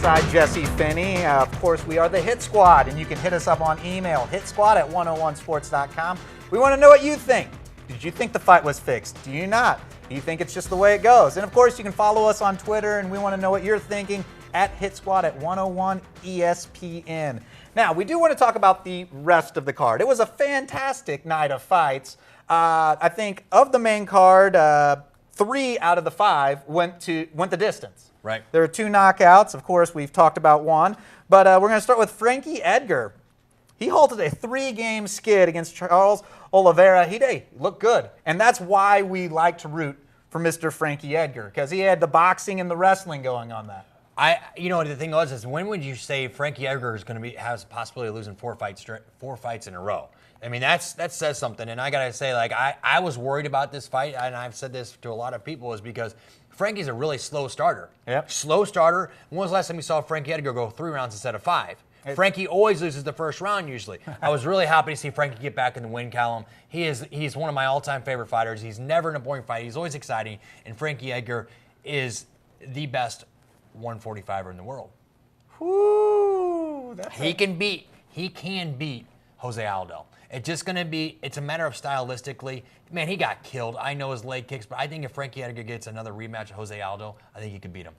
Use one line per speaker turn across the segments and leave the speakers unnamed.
alongside Jesse Finney. Of course, we are the Hit Squad, and you can hit us up on email, hitsquad@101sports.com. We want to know what you think. Did you think the fight was fixed? Do you not? Do you think it's just the way it goes? And of course, you can follow us on Twitter, and we want to know what you're thinking at Hit Squad at 101 ESPN. Now, we do want to talk about the rest of the card. It was a fantastic night of fights. I think of the main card, 3 out of the 5 went the distance.
Right.
There were 2 knockouts. Of course, we've talked about one. But we're going to start with Frankie Edgar. He halted a 3-game skid against Charles Oliveira. He looked good. And that's why we like to root for Mr. Frankie Edgar, because he had the boxing and the wrestling going on that.
The thing was, is when would you say Frankie Edgar is going to has a possibility of losing 4 fights in a row? I mean, that says something. And I got to say, like, I was worried about this fight, and I've said this to a lot of people, is because Frankie's a really slow starter.
Yep.
Slow starter. When was the last time you saw Frankie Edgar go 3 rounds instead of 5? Frankie always loses the first round usually. I was really happy to see Frankie get back in the win column. He's one of my all-time favorite fighters. He's never in a boring fight. He's always exciting. And Frankie Edgar is the best 145er in the world.
Whoo!
He can beat Jose Aldo. It's a matter of stylistically. Man, he got killed. I know his leg kicks, but I think if Frankie Edgar gets another rematch of Jose Aldo, I think he could beat him.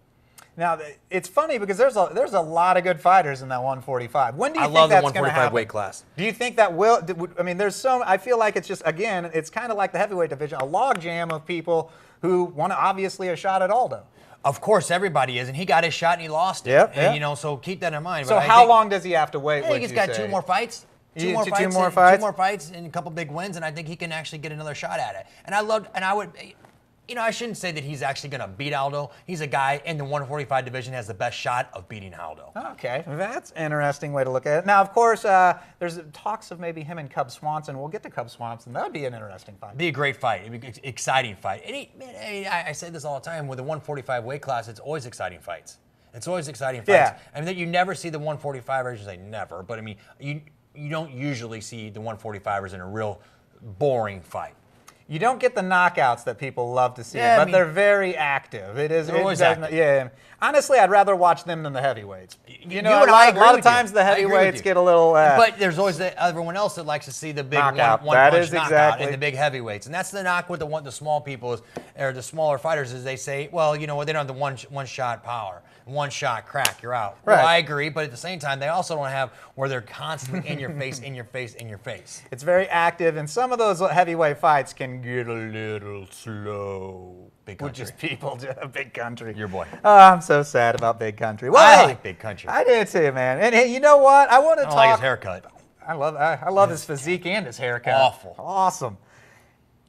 Now, it's funny because there's a lot of good fighters in that 145. When do you think
love the
that's going to
145
happen?
weight class.
Do you think that will? I mean, I feel like it's just, again, it's kind of like the heavyweight division, a logjam of people who want obviously a shot at Aldo.
Of course, everybody is, and he got his shot and he lost it.
Yep.
And, so keep that in mind.
So how long does he have to wait?
I think he's got 2 more fights. Two more
fights
and a couple big wins, and I think he can actually get another shot at it. And I shouldn't say that he's actually going to beat Aldo. He's a guy in the 145 division has the best shot of beating Aldo.
Okay, that's an interesting way to look at it. Now, of course, there's talks of maybe him and Cub Swanson. We'll get to Cub Swanson. That would be an interesting fight.
It'd be a great fight. It'd be an exciting fight. I say this all the time. With the 145 weight class, it's always exciting fights. It's always exciting fights.
Yeah.
I mean, you never see the 145ers. You say never, but I mean, you don't usually see the 145ers in a real boring fight.
You don't get the knockouts that people love to see, but they're very active.
They're always active.
Yeah. Honestly, I'd rather watch them than the heavyweights.
A lot of
times the heavyweights get a little.
But there's always everyone else that likes to see the big
knockout.
one punch
knockout
exactly. And the big heavyweights, and that's the knock with the small people or the smaller fighters is they say, well, you know what, they don't have the one shot power. One shot, crack, you're out.
Right.
Well, I agree, but at the same time, they also don't have where they're constantly in your face, in your face, in your face.
It's very active, and some of those heavyweight fights can get a little slow.
Big country.
With just people, big country.
Your boy.
Oh, I'm so sad about big country. Well,
I like big country.
I do too, man. And hey, you know what? I want to talk.
I like his haircut.
I love his physique and his haircut.
Awful.
Awesome.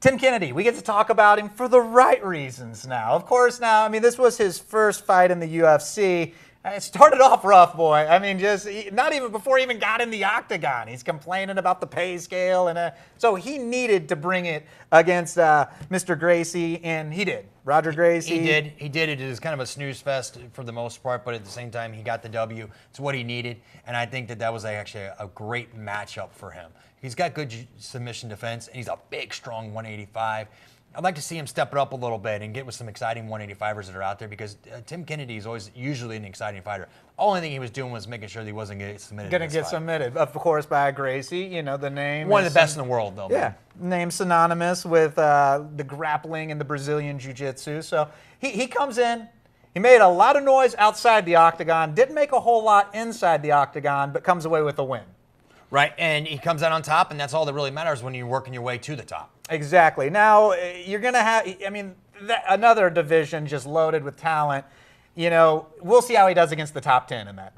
Tim Kennedy, we get to talk about him for the right reasons now. Of course, this was his first fight in the UFC. It started off rough, boy. I mean, not even before he even got in the octagon. He's complaining about the pay scale. So he needed to bring it against Mr. Gracie, and he did. Roger Gracie.
He did. It was kind of a snooze fest for the most part, but at the same time, he got the W. It's what he needed, and I think that was actually a great matchup for him. He's got good submission defense, and he's a big, strong 185. I'd like to see him step it up a little bit and get with some exciting 185ers that are out there because Tim Kennedy is always usually an exciting fighter. The only thing he was doing was making sure that he wasn't going to get submitted.
Going to get submitted, of course, by Gracie. The name.
One of the best in the world, though.
Yeah, name synonymous with the grappling and the Brazilian Jiu-Jitsu. So he comes in. He made a lot of noise outside the octagon. Didn't make a whole lot inside the octagon, but comes away with a win.
Right, and he comes out on top, and that's all that really matters when you're working your way to the top.
Exactly. Now, you're going to have, another division just loaded with talent. We'll see how he does against the top 10 in that,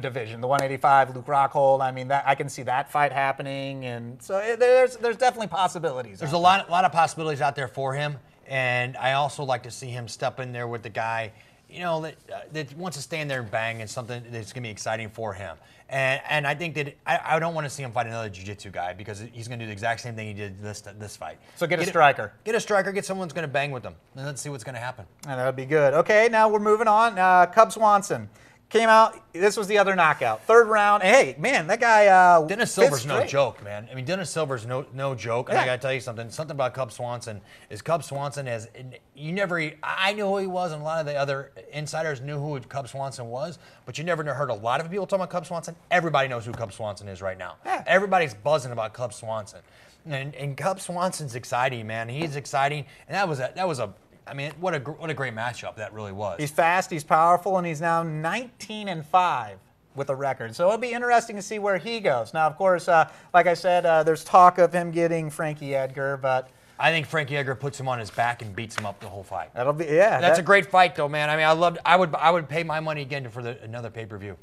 division. The 185, Luke Rockhold, I can see that fight happening. And so there's definitely possibilities.
There's a lot of possibilities out there for him, and I also like to see him step in there with the guy, that wants to stand there and bang and something that's going to be exciting for him. And I think that I don't want to see him fight another jiu-jitsu guy because he's going to do the exact same thing he did this fight.
So get a striker.
Get a striker, get someone who's going to bang with him, and let's see what's going to happen.
And that would be good. Okay, now we're moving on. Cub Swanson. Came out. This was the other knockout. Third round. And hey, man, that guy.
Dennis Silver's no joke, man. I mean, Dennis Silver's no joke. And I got to tell you something. Something about Cub Swanson is Cub Swanson has, I knew who he was, and a lot of the other insiders knew who Cub Swanson was, but you never heard a lot of people talking about Cub Swanson. Everybody knows who Cub Swanson is right now. Yeah. Everybody's buzzing about Cub Swanson. And Cub Swanson's exciting, man. He's exciting. And that was a I mean, what a great matchup that really was.
He's fast, he's powerful, and he's now 19-5 with a record. So it'll be interesting to see where he goes. Now, of course, like I said, there's talk of him getting Frankie Edgar, but
I think Frankie Edgar puts him on his back and beats him up the whole fight.
That'll be
That's a great fight, though, man. I mean, I would pay my money again for another pay-per-view.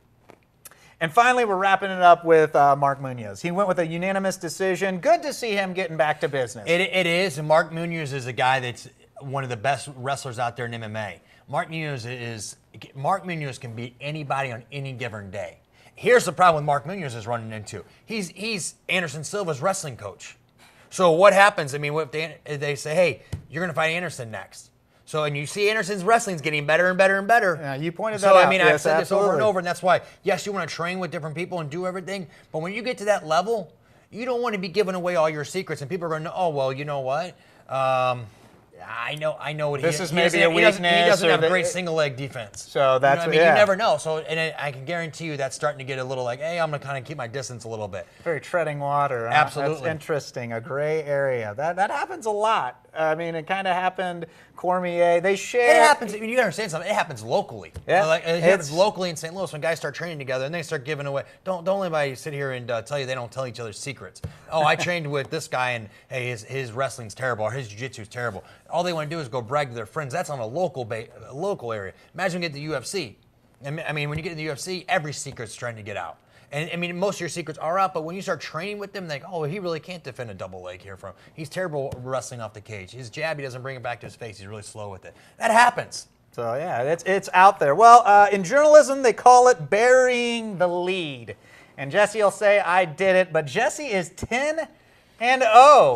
And finally, we're wrapping it up with Mark Munoz. He went with a unanimous decision. Good to see him getting back to business.
It is, and Mark Munoz is a guy that's one of the best wrestlers out there in MMA. Mark Munoz can beat anybody on any given day. Here's the problem with Mark Munoz is running into. He's Anderson Silva's wrestling coach. So what happens? I mean, if they say, hey, you're going to fight Anderson next. So, and you see Anderson's wrestling's getting better and better and better.
Yeah, you pointed that out.
So, I mean,
yes,
I've said
absolutely.
this over and over, and that's why, yes, you want to train with different people and do everything, but when you get to that level, you don't want to be giving away all your secrets, and people are going to, oh, well, you know what? I know what
this
he
is. Maybe a weakness.
He doesn't have a great single leg defense.
So that's
you never know. So, and I can guarantee you that's starting to get a little like, hey, I'm gonna kind of keep my distance a little bit.
Very treading water. Huh?
Absolutely.
That's interesting. A gray area. That happens a lot. I mean, it kind of happened. Cormier. They share.
It happens. You gotta understand something. It happens locally.
Yeah.
Like it happens locally in St. Louis when guys start training together and they start giving away. Don't anybody sit here and tell you they don't tell each other secrets. Oh, I trained with this guy and hey, his wrestling's terrible or his jiu-jitsu's terrible. All they want to do is go brag to their friends. That's on a local area. Imagine getting to the UFC. I mean, when you get in the UFC, every secret's trying to get out. And I mean, most of your secrets are out, but when you start training with them, like, oh, he really can't defend a double leg here from. He's terrible wrestling off the cage. His jab, he doesn't bring it back to his face. He's really slow with it. That happens.
So yeah, it's out there. Well, in journalism, they call it burying the lead. And Jesse will say, I did it, but Jesse is 10-0.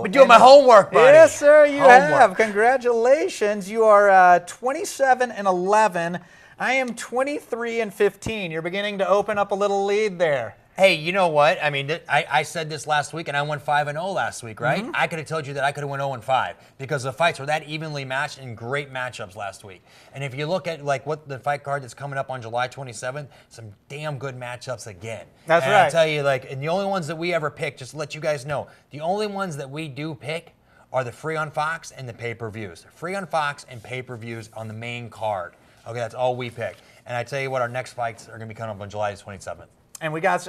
Been doing my homework, buddy.
Yes, sir, you have. Congratulations. You are 27-11. I am 23-15. You're beginning to open up a little lead there.
Hey, you know what? I mean, I said this last week, and I went 5-0 last week, right? Mm-hmm. I could have told you that I could have went 0-5 because the fights were that evenly matched and great matchups last week. And if you look at like what the fight card that's coming up on July 27th, some damn good matchups again.
That's
and
right.
I tell you, like, and the only ones that we ever pick, just to let you guys know, the only ones that we do pick are the free on Fox and the pay-per-views. Free on Fox and pay-per-views on the main card. Okay, that's all we pick. And I tell you what, our next fights are going to be coming up on July 27th.
And we got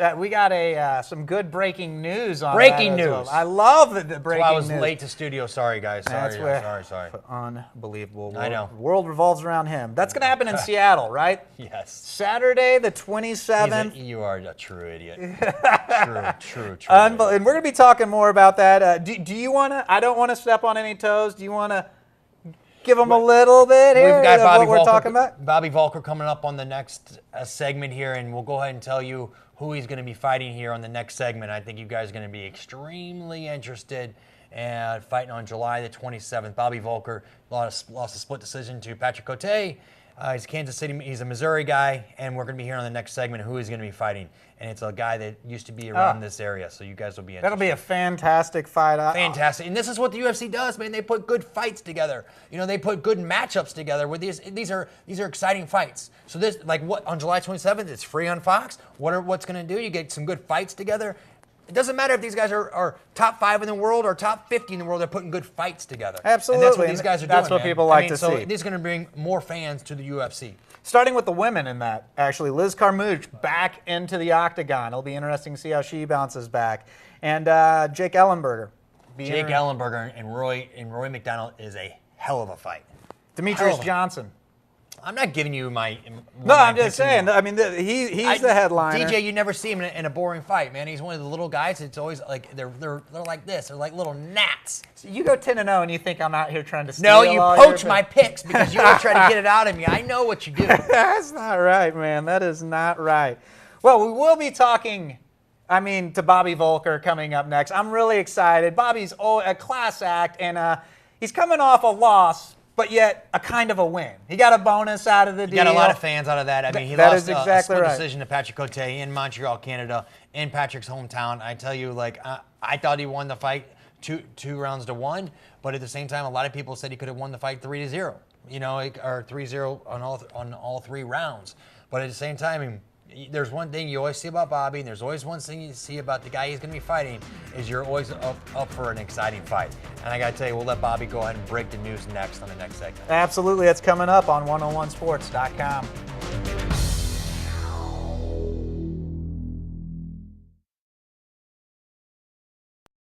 some good breaking news on
breaking news.
Well. I love the breaking news.
I was late to studio. Sorry, guys. Sorry.
Unbelievable.
I know.
The world revolves around him. That's going to happen in Seattle, right?
Yes.
Saturday, the 27th.
You are a true idiot. True.
And we're going to be talking more about that. Do you want to? I don't want to step on any toes. Do you want to give them a little bit here?
We've got
Bobby Volker, we're talking about?
Bobby Volker coming up on the next segment here, and we'll go ahead and tell you who he's going to be fighting here on the next segment. I think you guys are going to be extremely interested in fighting on July the 27th. Bobby Volker lost a split decision to Patrick Cote. He's Kansas City. He's a Missouri guy, and we're going to be hearing on the next segment who he's going to be fighting. And it's a guy that used to be around this area, so you guys will be interested.
That'll be a fantastic fight.
Fantastic. And this is what the UFC does, man. They put good fights together. You know, they put good matchups together with these. These are exciting fights. So this, like what, on July 27th, it's free on Fox. What's going to do? You get some good fights together. It doesn't matter if these guys are top 5 in the world or top 50 in the world. They're putting good fights together.
Absolutely.
And that's what these guys are doing.
That's what people like to see.
So this is going to bring more fans to the UFC.
Starting with the women in that, actually. Liz Carmouche back into the octagon. It'll be interesting to see how she bounces back. And Jake Ellenberger.
Ellenberger and Roy McDonald is a hell of a fight.
Demetrius Johnson.
I'm not giving you my.
No, I'm just saying. I mean, he's the headliner.
DJ, you never see him in a boring fight, man. He's one of the little guys. It's always like they're like this. They're like little gnats.
So you go 10-0, and you think I'm out here trying to steal?
No, you poach my picks because you always try to get it out of me. I know what you do.
That's not right, man. That is not right. Well, we will be talking. To Bobby Volker coming up next. I'm really excited. Bobby's a class act, and he's coming off a loss but yet a kind of a win. He got a bonus out of the deal.
Got a lot of fans out of that. I mean, he
That
lost
is exactly
a split
right.
decision to Patrick Cote in Montreal, Canada, in Patrick's hometown. I tell you, like, I thought he won the fight two rounds to one, but at the same time, a lot of people said he could have won the fight 3-0, you know, or 3-0 on all 3 rounds. But at the same time, there's one thing you always see about Bobby, and there's always one thing you see about the guy he's going to be fighting, is you're always up for an exciting fight. And I got to tell you, we'll let Bobby go ahead and break the news next on the next segment.
Absolutely. That's coming up on 101sports.com.